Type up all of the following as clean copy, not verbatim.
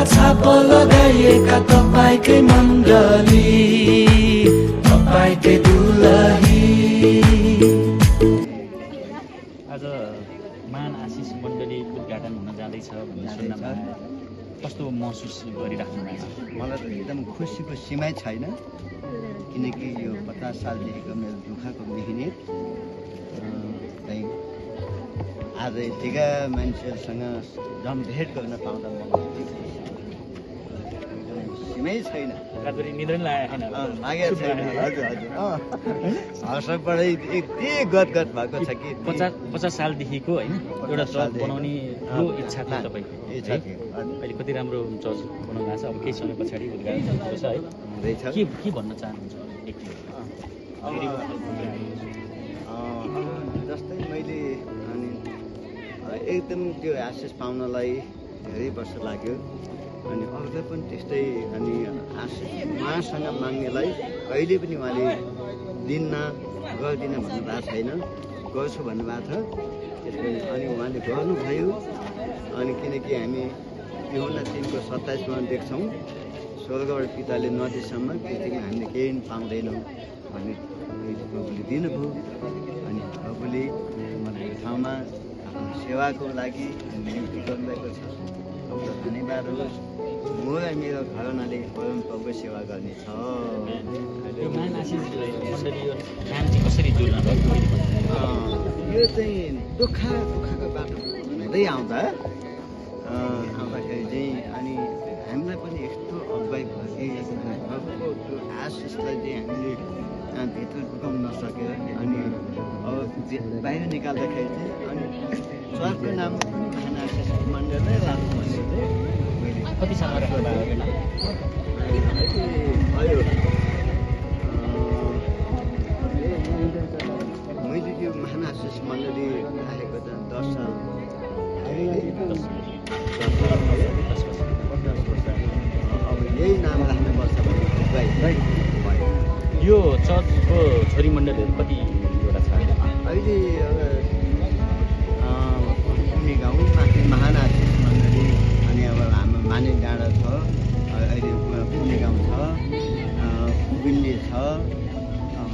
छाप लगाइएका तपाईँकै मण्डली, तपाईँकै दुलही। आज महान आशिष मण्डली उद्घाटन हुन जाँदैछ भन्ने सुन्नमा कस्तो महसुस गरिराख्नु भएको छ? मलाई त एकदम खुसीको सीमै छैन, किनकि यो 50 सालदेखिको मेरो दुःखको मिहिनेत चाहिँ आज यतिका मान्छेहरूसँग भेट गर्न पाउँदा मलाई एकदम सीमै छैन। रातभरि निद्रा नि लागेको छैन? लागेको छैन। हजुर हजुर हर्षबाटै यति गदगद भएको छ कि 50 सालदेखिको होइन एउटा चर्च बनाउने ठुलो इच्छा थियो तपाईँको। इच्छा थियो। अहिले कति राम्रो चर्च बनाउनु भएको छ, अब केही समय पछाडि उद्घाटन भएको छ है। रहेछ। के भन्न चाहनुहुन्छ जस्तै मैले अनि एकदम त्यो आशिष पाउनलाई धेरै वर्ष लाग्यो, अनि अरूलाई पनि त्यस्तै। अनि आशिष उहाँसँग माग्नेलाई कहिले पनि उहाँले दिन्न गर्दिनँ भन्नुभएको छैन, गर्छु भन्नुभएको छ। त्यसले अनि उहाँले गर्नुभयो। अनि किनकि हामी यूहन्ना 3:27 देख्छौँ, स्वर्गबाट पिताले नदिएसम्म पृथ्वीमा हामीले केही पनि पाउँदैनौँ भन्ने प्रभुले दिनुभयो। अनि प्रभुले मलाई यो ठाउँमा आफ्नो सेवाको लागि नियुक्ति गर्नुभएको छ। प्रभुलाई धन्यवाद होस्। म र मेरो घरनाले परम प्रभुको सेवा गर्नेछ। यो महान आशिष मण्डली नाम चाहिँ कसरी जोड्न भयो? यो चाहिँ दुःखको बाटो हुँदै आउँदाखेरि चाहिँ अनि हामीलाई पनि यस्तो अगुवाई भयो कि प्रभुको त्यो आशिषलाई चाहिँ हामीले भित्र पुगाउन नसकेर अनि अब बाहिर निकाल्दाखेरि चाहिँ अनि चर्चको नाम महान आशिष मण्डलै राख्नु भनेर चाहिँ मैले कति सालमा राख्नु भएको? भयो मैले त्यो महान आशिष मण्डली राखेको त 10 साल। अब यही नाम राख्नुपर्छ भन्ने भयो। यो चर्चको छोरी मण्डलीहरू कतिवटा छ? अहिले कुने गाउँ माथि महान आशिष मण्डली, अनि अब हाम्रो माने डाँडा छ, अहिले कुने गाउँ छ, बिल्ली छ,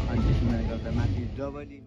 अनि त्यसमा गर्दा माथि डबली।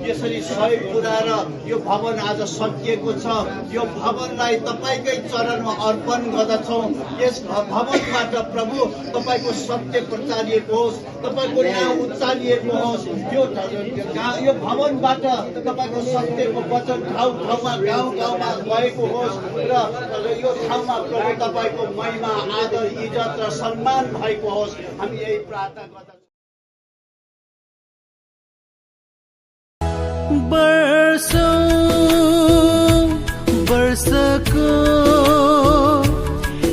यसरी सहयोग पुर्याएर यो भवन आज सकिएको छ। यो भवनलाई तपाईँकै चरणमा अर्पण गर्दछौँ। यस भवनबाट प्रभु तपाईँको सत्य प्रचारिएको होस्, तपाईँको नाम उच्चारिएको होस्। यो भवनबाट तपाईँको सत्यको वचन ठाउँ ठाउँमा गाउँ गाउँमा गएको होस् र यो ठाउँमा प्रभु तपाईँको महिमा आदर इज्जत र सम्मान भएको होस्। हामी यही प्रार्थना गर्दछौँ। वर्षको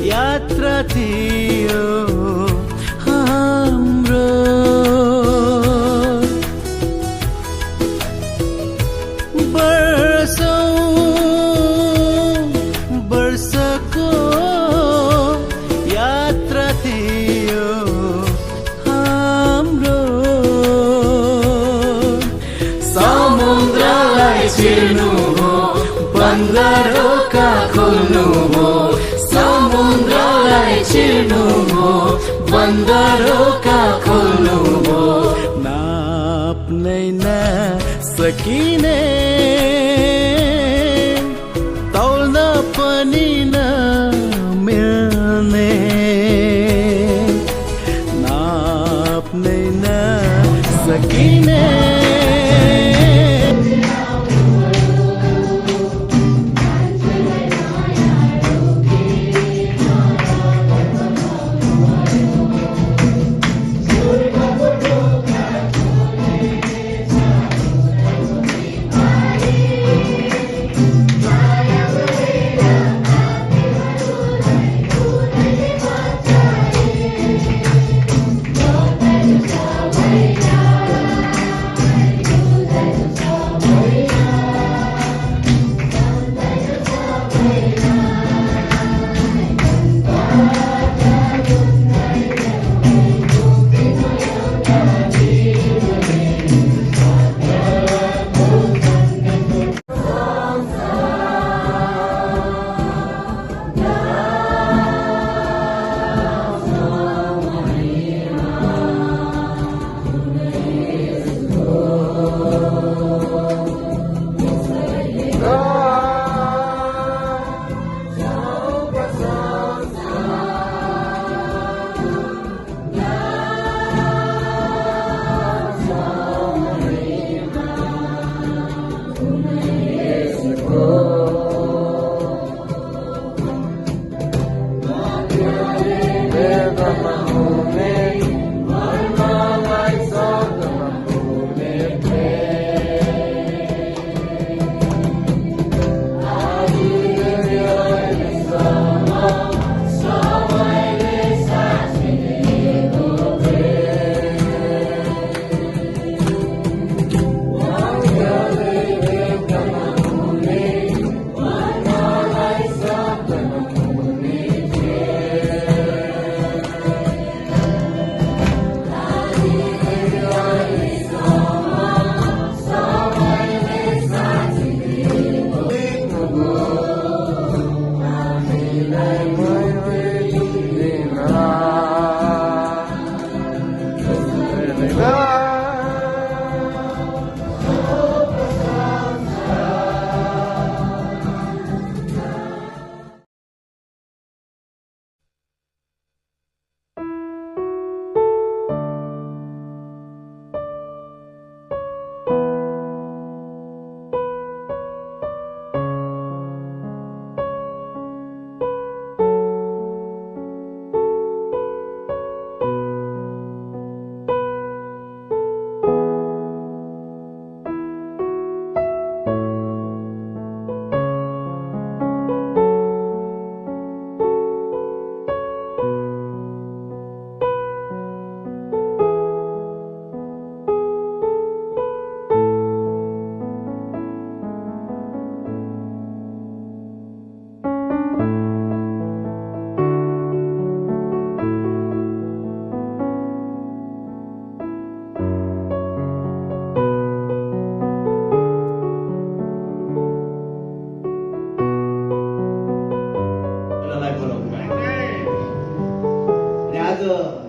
यात्रा थियो हाम्रो, वर्षको हो बन्दरोका खोल्नु हो समुद्रलाई चिर्नु हो बन्दरोका खोल्नु हो नाप्नै नसकिने तौल्न पनि नमिल्ने नाप्नै नसकिने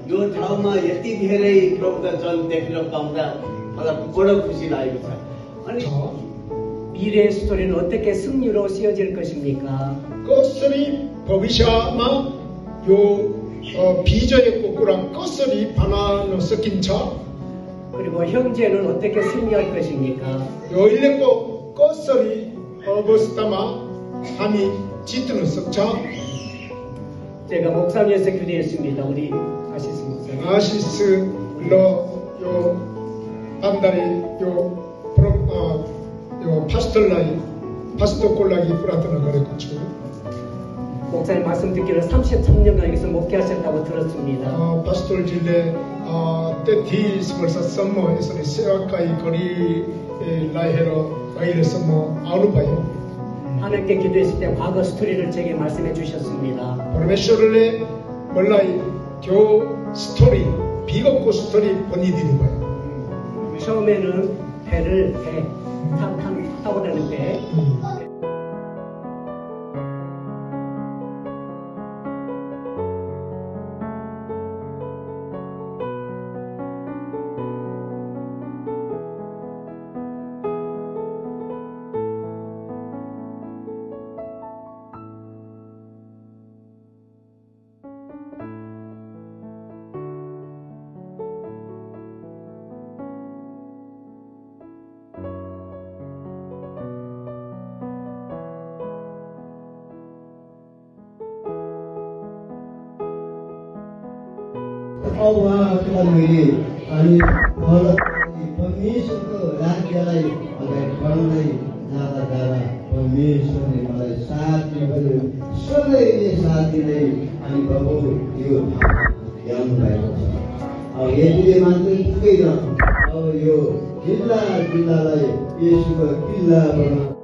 यो ठाउँमा यति धेरै प्रभुका जन देख्न पाउँदा मलाई बडो खुसी लागेको छ। अनि 미래 스토리는 어떻게 승리로 쓰여질 것입니까? 것들이 보비샤마 요 비전의 꼬꾸랑 것들이 바나노 섞인 차 그리고 형제는 어떻게 승리할 것입니까? 요 일레고 것들이 어버스타마 함이 짙은 섞자 제가 목사님에서 교대했습니다. 우리 아시스 목사님. 아시스 요 반다리 요 파스톨라이 파스토콜라기 프라트나 그랬죠. 목사님 말씀 듣기로 33년간 여기서 목회하셨다고 들었습니다. 파스톨 질레 때티 스벌사 썸머 에서니 세와카이 거리 라이헤로 가이레 썸머 아우루바요. 하나님께 기도했을 때 과거 스토리를 제게 말씀해 주셨습니다. परमेश्वरले मलाई त्यो 스토리 비겁고 스토리 번이디는 거예요. 처음에는 배를 하오라는데 उहाँहरूले अनि परमेश्वरको राज्यलाई अगाडि बढाउँदै जाँदा जाँदा परमेश्वरले मलाई साथ दिनुभयो सधैँ साथ दिँदै अनि प्रभु यो ल्याउनु भएको छ। अब यतिले मात्रै पुगेन, अब यो जिल्लालाई येशूको किल्ला बनाउनु